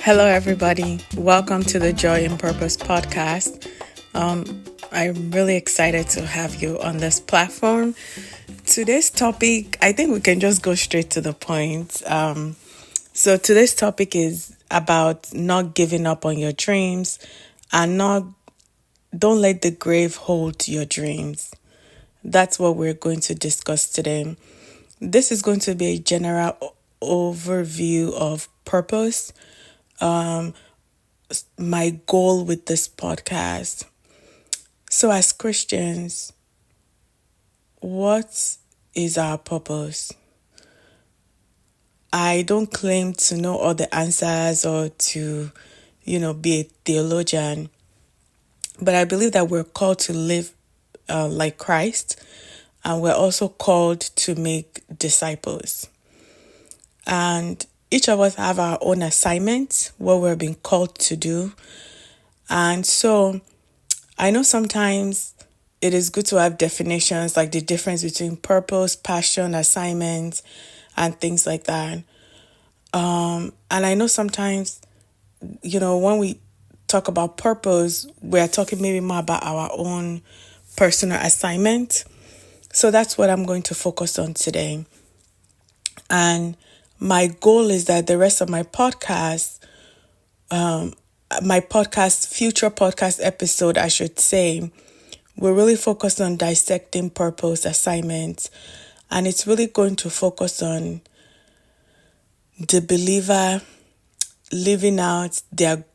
Hello, everybody. Welcome to the Joy in Purpose podcast. I'm really excited to have you on this platform. Today's topic, I think we can just go straight to the point. So today's topic is about not giving up on your dreams and don't let the grave hold your dreams. That's what we're going to discuss today. This is going to be a general overview of purpose. My goal with this podcast. So as Christians, what is our purpose? I don't claim to know all the answers or to, be a theologian, but I believe that we're called to live like Christ, and we're also called to make disciples. And each of us have our own assignments, what we're being called to do. And so I know sometimes it is good to have definitions, like the difference between purpose, passion, assignment, and things like that. And I know sometimes, when we talk about purpose, we're talking maybe more about our own personal assignment. So that's what I'm going to focus on today. And my goal is that the rest of my podcast, future podcast episode, I should say, we're really focused on dissecting purpose, assignment, and it's really going to focus on the believer living out their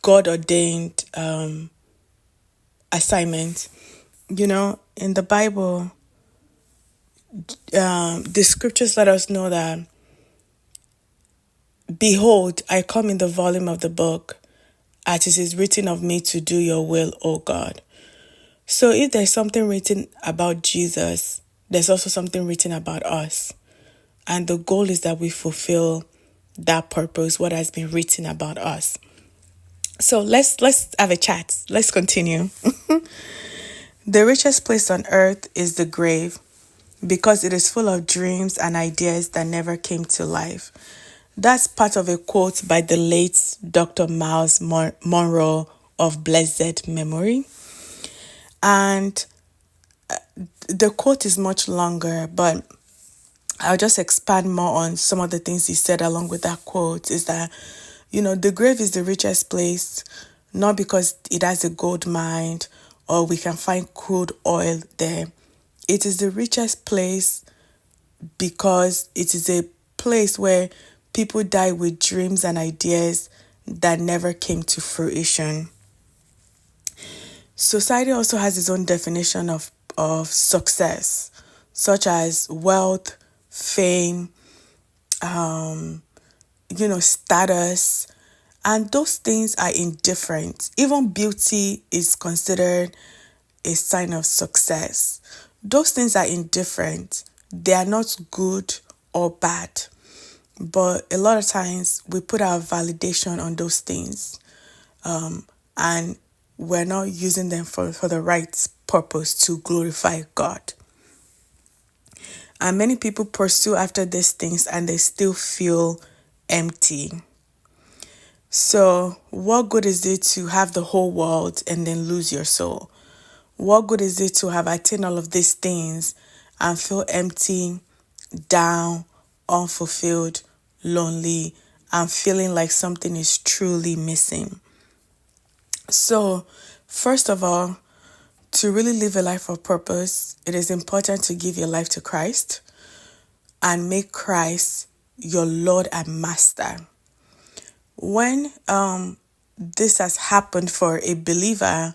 God-ordained assignment. In the Bible, the scriptures let us know that, "Behold, I come in the volume of the book, as it is written of me to do your will, O God." So if there's something written about Jesus, there's also something written about us. And the goal is that we fulfill that purpose, what has been written about us. So let's have a chat. Let's continue. The richest place on earth is the grave, because it is full of dreams and ideas that never came to life. That's part of a quote by the late Dr. Myles Munroe of blessed memory. And the quote is much longer, but I'll just expand more on some of the things he said along with that quote. Is that, the grave is the richest place, not because it has a gold mine or we can find crude oil there. It is the richest place because it is a place where people die with dreams and ideas that never came to fruition. Society also has its own definition of success, such as wealth, fame, status, and those things are indifferent. Even beauty is considered a sign of success. Those things are indifferent. They are not good or bad. But a lot of times we put our validation on those things, and we're not using them for the right purpose to glorify God. And many people pursue after these things and they still feel empty. So what good is it to have the whole world and then lose your soul? What good is it to have attained all of these things and feel empty, down, unfulfilled, lonely, and feeling like something is truly missing? So, first of all, to really live a life of purpose, it is important to give your life to Christ and make Christ your Lord and Master. When this has happened for a believer,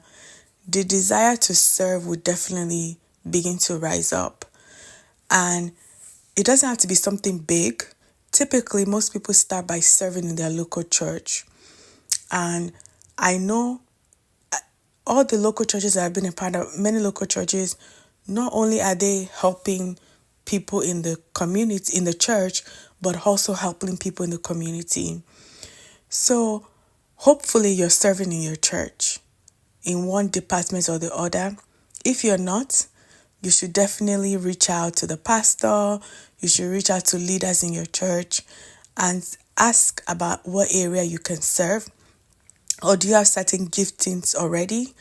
the desire to serve will definitely begin to rise up. And it doesn't have to be something big. Typically, most people start by serving in their local church. And I know all the local churches that I've been a part of, many local churches, not only are they helping people in the community, in the church, but also helping people in the community. So hopefully you're serving in your church in one department or the other. If you're not, you should definitely reach out to the pastor. You should reach out to leaders in your church and ask about what area you can serve, or do you have certain giftings already?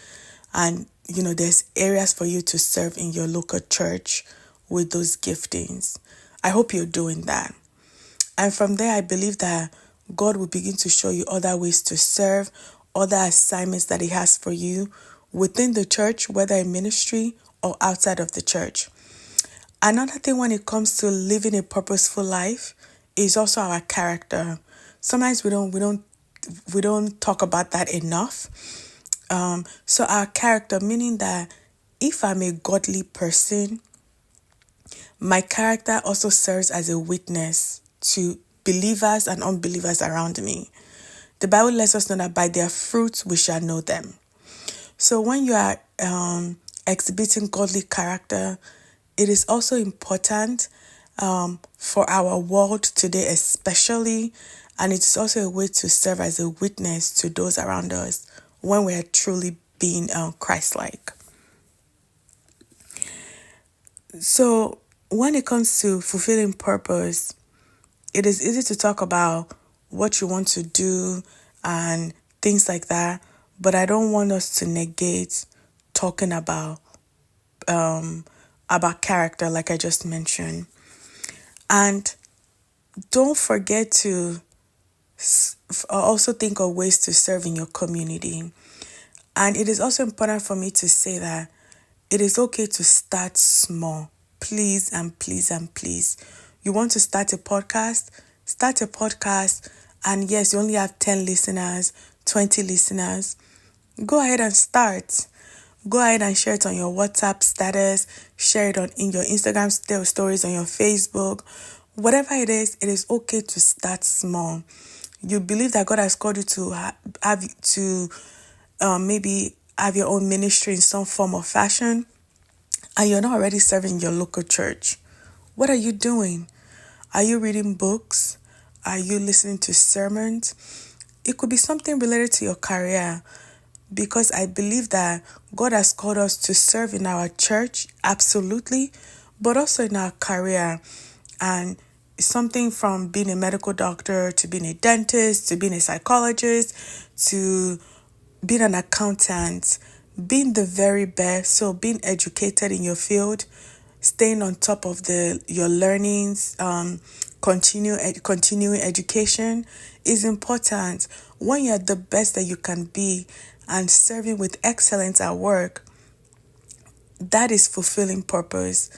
And, there's areas for you to serve in your local church with those giftings. I hope you're doing that. And from there, I believe that God will begin to show you other ways to serve, other assignments that He has for you within the church, whether in ministry or outside of the church. Another thing when it comes to living a purposeful life is also our character. Sometimes we don't talk about that enough. So our character, meaning that if I'm a godly person, my character also serves as a witness to believers and unbelievers around me. The Bible lets us know that by their fruits we shall know them. So when you are exhibiting godly character, it is also important for our world today especially, and it is also a way to serve as a witness to those around us when we are truly being Christ-like. So when it comes to fulfilling purpose, it is easy to talk about what you want to do and things like that, but I don't want us to negate talking about character, like I just mentioned. And don't forget to also think of ways to serve in your community. And it is also important for me to say that it is okay to start small. Please and please and please. You want to start a podcast? Start a podcast. And yes, you only have 10 listeners, 20 listeners. Go ahead and start. Go ahead and share it on your WhatsApp status. Share it in your Instagram stories, on your Facebook. Whatever it is okay to start small. You believe that God has called you to maybe have your own ministry in some form or fashion, and you're not already serving your local church. What are you doing? Are you reading books? Are you listening to sermons? It could be something related to your career, because I believe that God has called us to serve in our church, absolutely, but also in our career. And something from being a medical doctor to being a dentist to being a psychologist to being an accountant, being the very best. So being educated in your field, staying on top of your learnings, continuing education is important. When you're the best that you can be and serving with excellence at work, that is fulfilling purpose.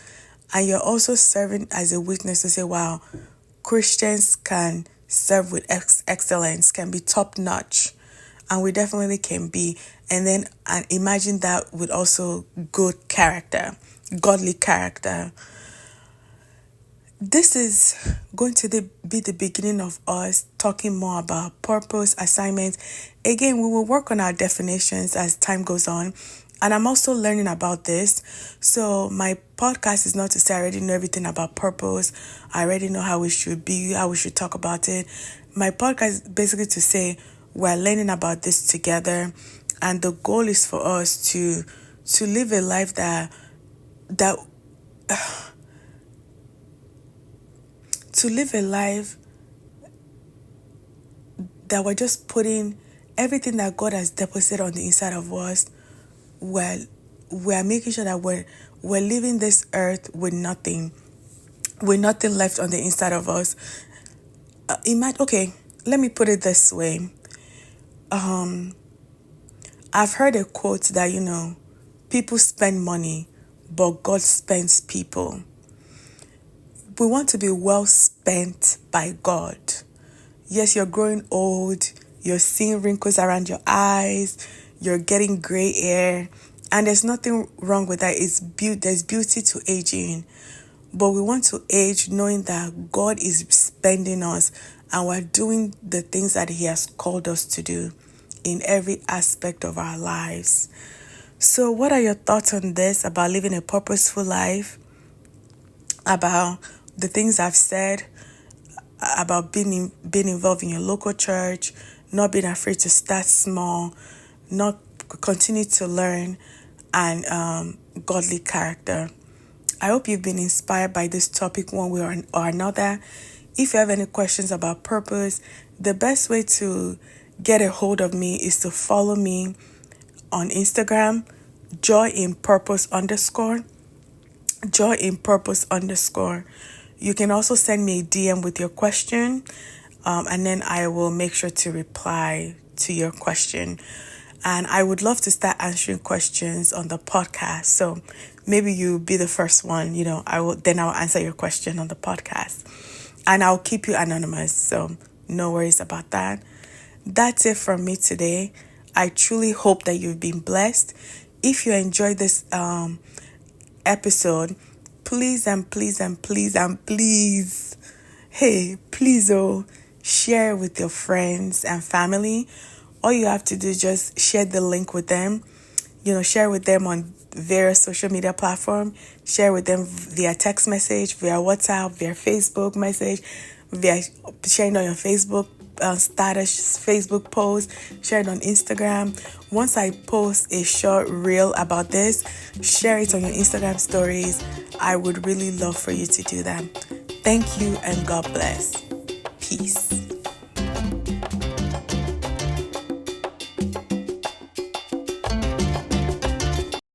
And you're also serving as a witness to say, wow, Christians can serve with excellence, can be top notch. And we definitely can be. And then imagine that with also good character, godly character. This is going to be the beginning of us talking more about purpose, assignment. Again, we will work on our definitions as time goes on. And I'm also learning about this. So my podcast is not to say I already know everything about purpose. I already know how we should be, how we should talk about it. My podcast is basically to say we're learning about this together. And the goal is for us to live a life to live a life that we're just putting everything that God has deposited on the inside of us. We're making sure that we're leaving this earth with nothing left on the inside of us. Okay, let me put it this way. I've heard a quote that, people spend money, but God spends people. We want to be well spent by God. Yes, you're growing old, you're seeing wrinkles around your eyes, you're getting gray hair, and there's nothing wrong with that. There's beauty to aging. But we want to age knowing that God is spending us and we're doing the things that He has called us to do in every aspect of our lives. So what are your thoughts on this about living a purposeful life? About the things I've said, about being involved in your local church, not being afraid to start small, not continue to learn, and godly character. I hope you've been inspired by this topic one way or another. If you have any questions about purpose, the best way to get a hold of me is to follow me on Instagram, joy_in purpose_. You can also send me a DM with your question, and then I will make sure to reply to your question. And I would love to start answering questions on the podcast. So maybe you'll be the first one, I'll answer your question on the podcast. And I'll keep you anonymous. So no worries about that. That's it from me today. I truly hope that you've been blessed. If you enjoyed this episode, please, share with your friends and family. All you have to do is just share the link with them. Share with them on various social media platforms. Share with them via text message, via WhatsApp, via Facebook message, via sharing on your Facebook status, Facebook post, share it on Instagram. Once I post a short reel about this, share it on your Instagram stories. I would really love for you to do that. Thank you and God bless. Peace.